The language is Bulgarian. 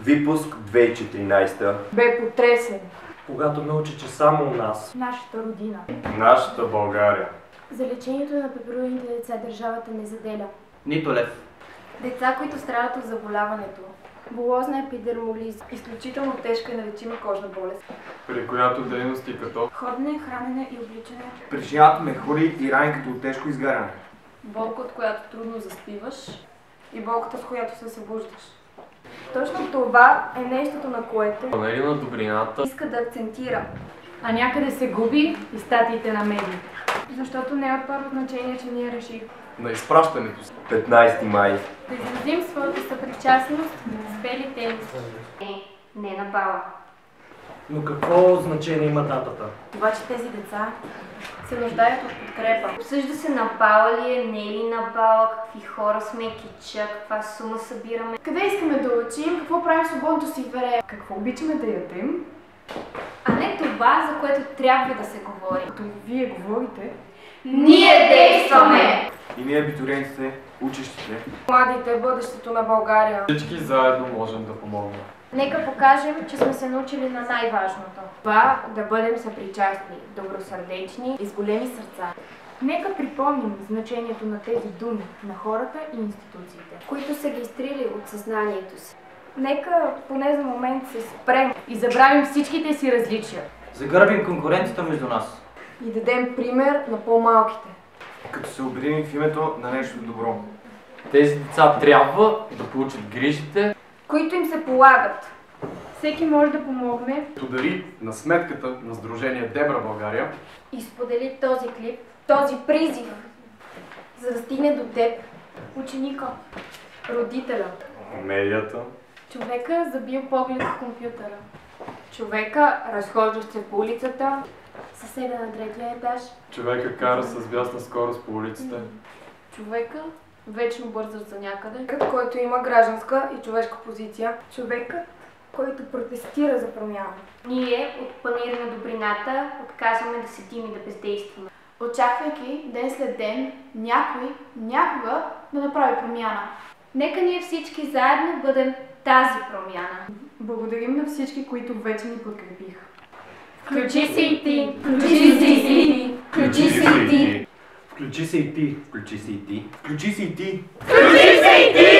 Випуск 2014. Бе потресен. Когато научи, че само у нас, Нашата родина. Нашата България. За лечението на пеперудените деца държавата не заделя. Нито лев. Деца, които страдат от заболяването. Булозна епидермолиза. Изключително тежка и нелечима кожна болест. При която дейности като Ходене, хранене и обличане. Причината мехури и рани като от тежко изгаряне. Болка, от която трудно заспиваш и болката, с която се събуждаш. Точно това е нещото, на което панели на добрината. иска да акцентира. А някъде се губи и статиите на медии. Защото не е от първо значение, че ние реших На изпращането си. 15 май. да изразим своята съпричастност с белите им. Не на бала. но какво значение има датата? Това, че тези деца се нуждаят от подкрепа. Обсъжда се на бала ли е, не е ли на бала, какви хора сме, кича, каква сума събираме. Къде искаме да учим, какво правим в свободното си време? Какво обичаме да ядем? А не това, за което трябва да се говори. Като вие говорите, Ние действаме! И ние абитуриентите, учещите, младите, бъдещето на България. Всички заедно можем да помогнем. Нека покажем, че сме се научили на най-важното. Това да бъдем съпричастни, добросърдечни и с големи сърца. Нека припомним значението на тези думи на хората и институциите, Които са ги изтрили от съзнанието си. Нека поне за момент се спрем И забравим всичките си различия. Загърбим конкуренцията между нас. И дадем пример на по-малките. като се обединим в името на нещо добро. Тези деца трябва да получат грижите, които им се полагат. Всеки може да помогне подари на сметката на Сдружение Дебра България. и сподели този клип, този призив, за да стигне до теб, ученика, родителя, Медията. човека забил поглед в компютъра, Човека, разхождащ се по улицата, съседа на третия етаж, Човека кара с бясна скорост по улиците. човека, вечно бързащ за някъде, който има гражданска и човешка позиция, човекът, който протестира за промяна. Ние от панаира на добрината отказваме да седим и да бездействаме. Очаквайки ден след ден някой, някога да направи промяна. Нека ние всички заедно бъдем тази промяна. благодарим на всички, които вече ни подкрепиха. Включи се и ти! Включи се и ти! Включи се и ти! Включи се и ти. Включи се и ти. Включи се и ти! Включи се и ти!